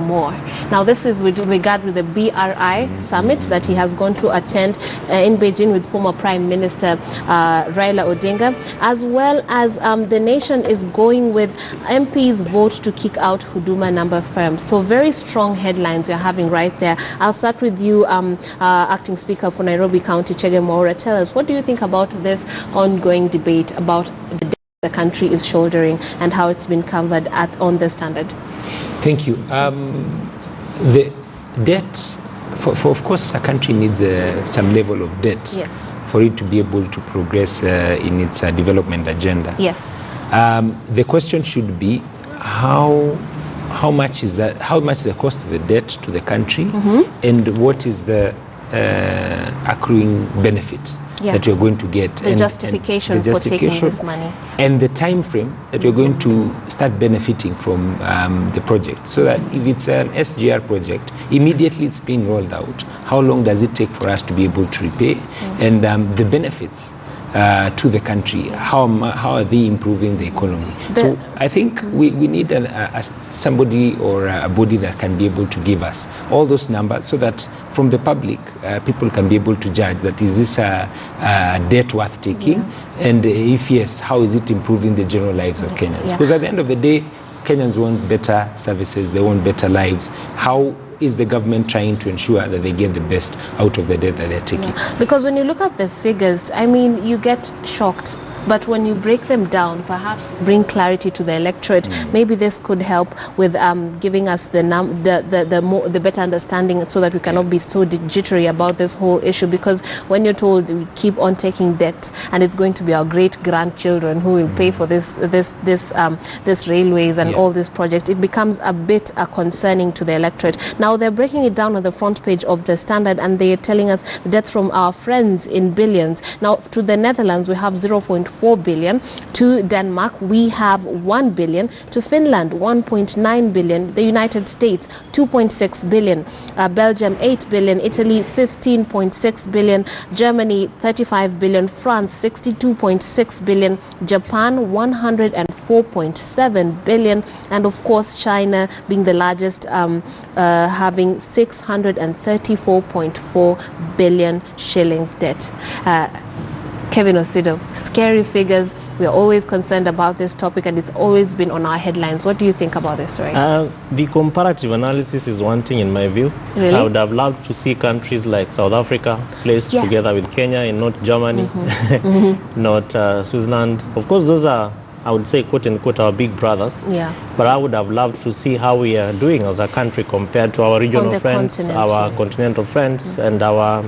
more. Now, this is with regard to the BRI summit that he has gone to attend in Beijing with former Prime Minister Raila Odinga, as well as the nation is going with MPs vote to kick out Huduma number firms. So very strong headlines you're having right there. I'll start with you, Acting Speaker for Nairobi County, Chege Mwaura. Tell us, what do you think about this ongoing debate about the debt the country is shouldering and how it's been covered on the Standard? Thank you. The debt, of course, a country needs some level of debt, yes, for it to be able to progress in its development agenda. Yes. The question should be how much is that? How much is the cost of the debt to the country, and what is the accruing benefit that you're going to get? The justification for taking this money. And the time frame that you're going to start benefiting from the project. So that if it's an SGR project, immediately it's being rolled out. How long does it take for us to be able to repay? And the benefits to the country, how are they improving the economy? So I think we need somebody or a body that can be able to give us all those numbers, so that from the public, people can be able to judge that is this a debt worth taking, and if yes, how is it improving the general lives of Kenyans? Because at the end of the day, Kenyans want better services, they want better lives. How is the government trying to ensure that they get the best out of the debt that they're taking? Because when you look at the figures, I mean, you get shocked. But when you break them down, perhaps bring clarity to the electorate, maybe this could help with giving us the better understanding, so that we cannot be so jittery about this whole issue. Because when you're told we keep on taking debt and it's going to be our great-grandchildren who will pay for this railways and all these projects, it becomes a bit concerning to the electorate. Now they're breaking it down on the front page of the Standard, and they're telling us debt from our friends in billions. Now to the Netherlands, we have 0.4 billion. To Denmark, we have 1 billion. To Finland, 1.9 billion. The United States, 2.6 billion. Belgium, 8 billion. Italy, 15.6 billion. Germany, 35 billion. France, 62.6 billion. Japan, 104.7 billion. And of course, China being the largest, having 634.4 billion shillings debt. Kevin Osido, scary figures. We are always concerned about this topic, and it's always been on our headlines. What do you think about this story? The comparative analysis is one thing in my view. Really? I would have loved to see countries like South Africa placed together with Kenya, and not Germany, not Switzerland. Of course, those are, I would say, quote unquote, our big brothers. Yeah. But I would have loved to see how we are doing as a country compared to our regional friends, our continental friends, and our,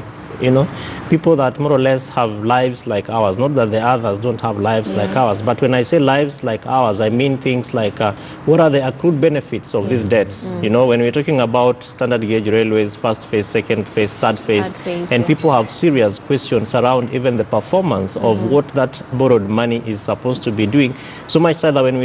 people that more or less have lives like ours. Not that the others don't have lives like ours, but when I say lives like ours, I mean things like what are the accrued benefits of these debts? When we're talking about standard gauge railways, first phase, second phase, third phase, and people have serious questions around even the performance of what that borrowed money is supposed to be doing. So much so that when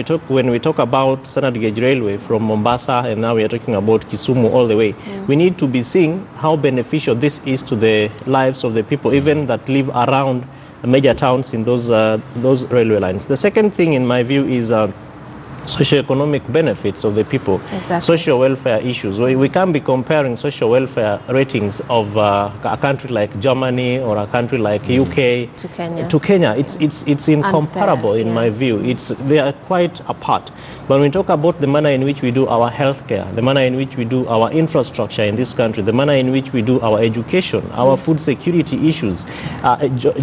we talk about standard gauge railway from Mombasa, and now we are talking about Kisumu all the way, we need to be seeing how beneficial this is to the lives of the people, even that live around major towns in those railway lines. The second thing, in my view, is socioeconomic benefits of the people, social welfare issues. We can't be comparing social welfare ratings of a country like Germany or a country like UK to Kenya. It's incomparable. Unfair, in my view. They are quite apart. When we talk about the manner in which we do our healthcare, the manner in which we do our infrastructure in this country, the manner in which we do our education, our food security issues,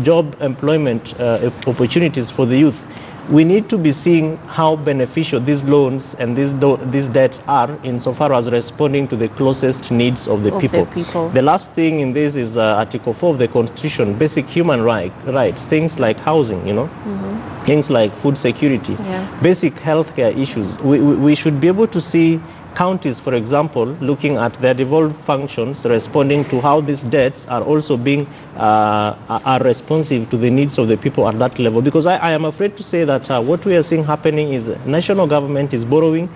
job employment opportunities for the youth, we need to be seeing how beneficial these loans and these debts are insofar as responding to the closest needs of the people. The last thing in this is Article 4 of the Constitution, basic human rights, things like housing, things like food security, basic healthcare issues. We should be able to see counties, for example, looking at their devolved functions, responding to how these debts are also being are responsive to the needs of the people at that level. Because I am afraid to say that what we are seeing happening is national government is borrowing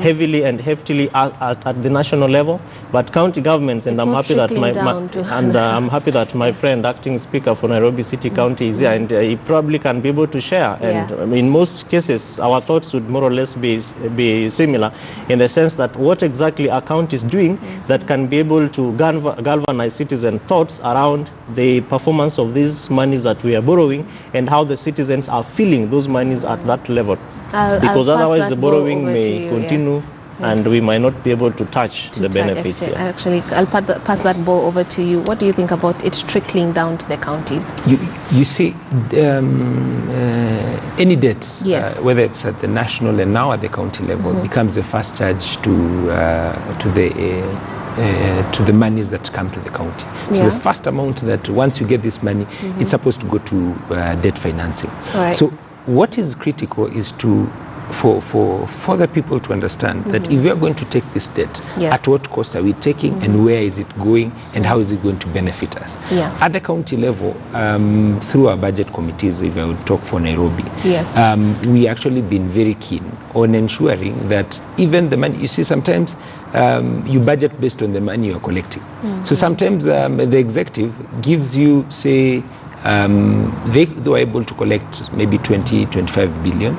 heavily and heftily at the national level, but county governments, and I'm happy that I'm happy that my friend, acting speaker for Nairobi City County, is here, and he probably can be able to share. And in most cases, our thoughts would more or less be similar, in the sense that what exactly a county is doing that can be able to galvanize citizen thoughts around the performance of these monies that we are borrowing and how the citizens are feeling those monies at that level. Because otherwise the borrowing may continue and we might not be able to touch the benefits. Actually, I'll pass that ball over to you. What do you think about it trickling down to the counties? You see, any debt, whether it's at the national and now at the county level, becomes the first charge to the monies that come to the county. So the first amount that once you get this money, it's supposed to go to debt financing. Right. So what is critical is for the people to understand that if we are going to take this debt, at what cost are we taking and where is it going and how is it going to benefit us? At the county level, through our budget committees, if I would talk for Nairobi, we actually been very keen on ensuring that even the money, you see sometimes you budget based on the money you're collecting. So sometimes the executive gives you, say, they were able to collect maybe 20-25 billion.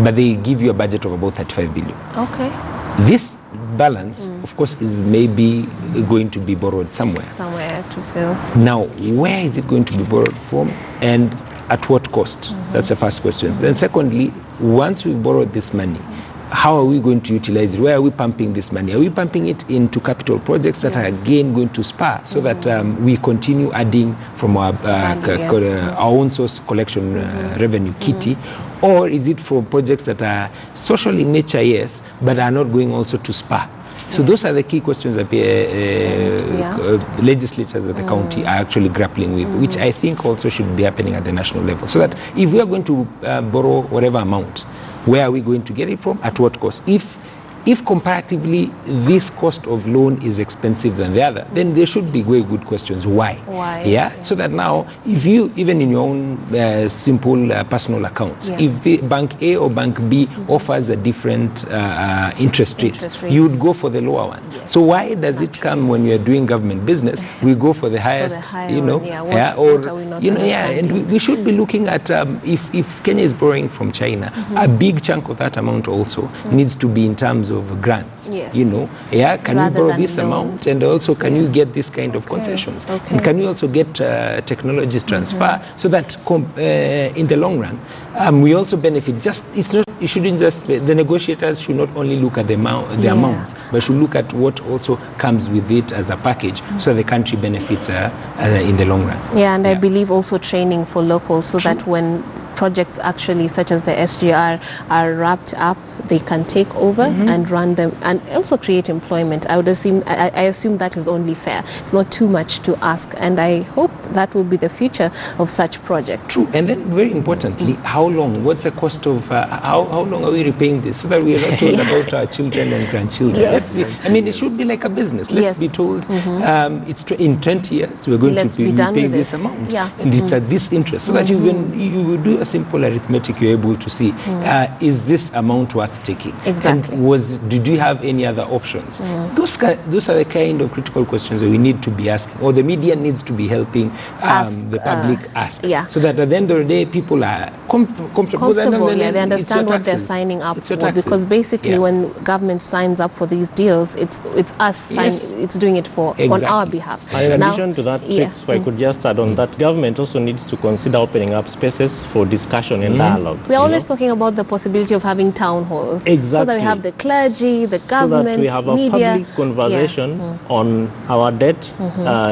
But they give you a budget of about 35 billion. Okay. This balance, of course, is maybe going to be borrowed somewhere. Somewhere to fill. Now, where is it going to be borrowed from and at what cost? That's the first question. Then secondly, once we've borrowed this money, how are we going to utilize it? Where are we pumping this money? Are we pumping it into capital projects that are again going to spur so that we continue adding from our own source collection revenue kitty? Or is it for projects that are social in nature, yes, but are not going also to spur? So those are the key questions that legislatures at the county are actually grappling with, which I think also should be happening at the national level. So that if we are going to borrow whatever amount, where are we going to get it from? At what cost? If comparatively this cost of loan is expensive than the other, then there should be very good questions. Why? Yeah. So that now, if you, even in your own simple personal accounts, if the bank A or bank B offers a different interest rate, you would go for the lower one. So why does it come when you're doing government business, we go for the highest, and we should be looking at, if Kenya is borrowing from China, a big chunk of that amount also needs to be in terms of grants, can you borrow this amount and also can you get this kind of concessions and can you also get technologies transfer so that in the long run we also benefit. It shouldn't just be, the negotiators should not only look at the amounts, but should look at what also comes with it as a package so the country benefits in the long run. And I believe also training for locals so that when projects actually such as the SGR are wrapped up, they can take over and run them and also create employment. I assume that is only fair. It's not too much to ask, and I hope that will be the future of such projects. True, and then very importantly, how long? What's the cost of how long are we repaying this so that we are not told about our children and grandchildren? It should be like a business. Let's be told it's in 20 years we're going to be paying this amount, and it's at this interest, so that you will do a simple arithmetic, you're able to see is this amount worth taking? Exactly. And did you have any other options? Those are the kind of critical questions that we need to be asking, or the media needs to be helping the public ask, so that at the end of the day people are comfortable. They understand what they're signing up for, because basically when government signs up for these deals, it's us it's doing it on our behalf. And in addition to that, if I could just add on that, government also needs to consider opening up spaces for discussion and dialogue. We're always talking about the possibility of having town halls. So that we have the clergy, the government, so that we have media. A public conversation on our debt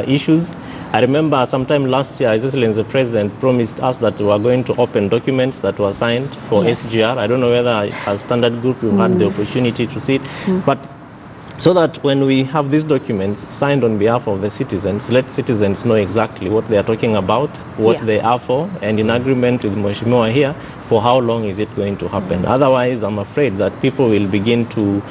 issues. I remember sometime last year, His Excellency the President promised us that we were going to open documents that were signed for SGR. I don't know whether as Standard Group you had the opportunity to see it, but so that when we have these documents signed on behalf of the citizens, let citizens know exactly what they are talking about, what they are for, and in agreement with Mheshimiwa here, for how long is it going to happen. Otherwise, I'm afraid that people will begin to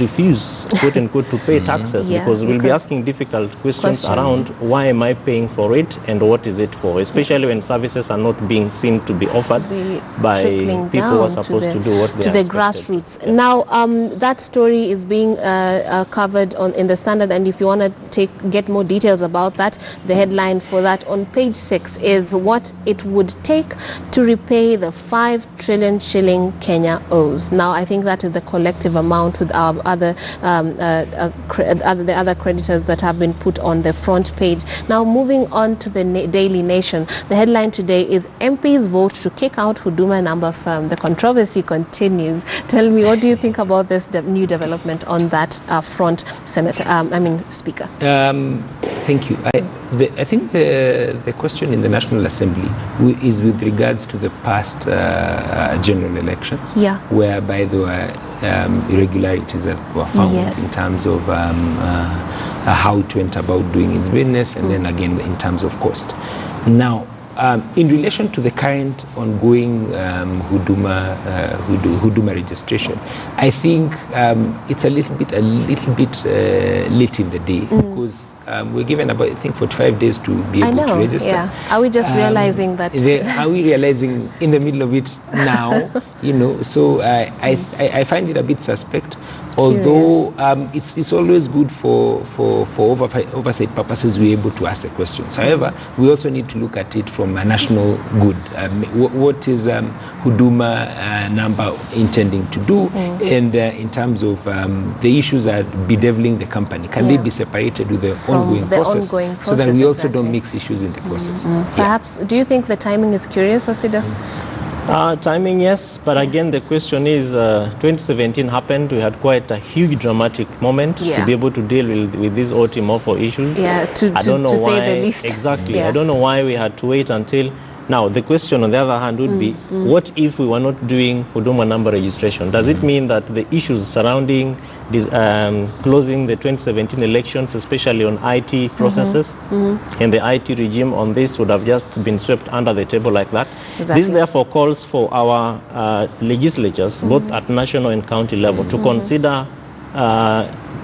refuse, quote unquote, to pay taxes, because we'll be asking difficult questions around why am I paying for it and what is it for, especially when services are not being seen to be offered by people who are supposed to do what they are to the grassroots. Now, that story is being covered in the Standard, and if you want to get more details about that, the headline for that on page 6 is what it would take to repay the 5 trillion shilling Kenya owes. Now, I think that is the collective amount account with our the other creditors that have been put on the front page. Now, moving on to the Daily Nation, the headline today is MPs vote to kick out Huduma number firm. The controversy continues. Tell me, what do you think about this new development on that front, Speaker? Thank you. I think the question in the National Assembly is with regards to the past general elections, whereby there were irregularities that were found in terms of how it went about doing its business, and then again in terms of cost. Now, in relation to the current ongoing Huduma registration, I think it's a little bit late in the day, because we're given about, I think, 45 days to be able to register. Yeah. Are we just realizing that? Are we realizing in the middle of it now? So I find it a bit suspect. Although it's always good for oversight purposes, we're able to ask the questions. However, we also need to look at it from a national good. What is Huduma number intending to do? And in terms of the issues that are bedeviling the company, can they be separated with the ongoing process, so that we also don't mix issues in the process? Perhaps, do you think the timing is curious, Osida? Timing, yes, but again the question is, 2017 happened, we had quite a huge dramatic moment to be able to deal with these OT-MOFO issues. I don't know why, say the least. Exactly, I don't know why we had to wait until now. The question on the other hand would be, what if we were not doing Huduma number registration? Does it mean that the issues surrounding this, closing the 2017 elections, especially on IT processes and the IT regime on this, would have just been swept under the table like that? This therefore calls for our legislatures, both at national and county level, to consider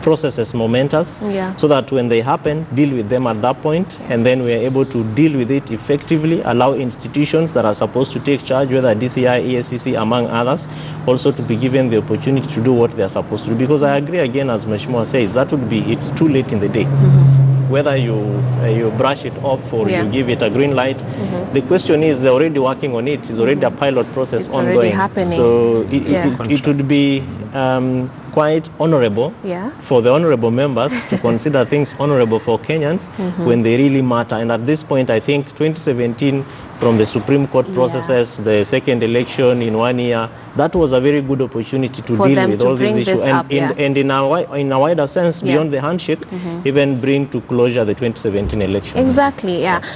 processes momentous, so that when they happen, deal with them at that point, and then we are able to deal with it effectively, allow institutions that are supposed to take charge, whether DCI, ESCC, among others, also to be given the opportunity to do what they are supposed to do. Because I agree again, as Mheshimiwa says, that would be, it's too late in the day. Whether you brush it off or you give it a green light, the question is, they're already working on it. It's already a pilot process ongoing. Already happening. So it would be quite honorable for the honorable members to consider things honorable for Kenyans when they really matter. And at this point, I think 2017, from the Supreme Court processes, the second election in 1 year, that was a very good opportunity to deal with all these issues. And in a wider sense, beyond the handshake, even bring to closure the 2017 election. Exactly,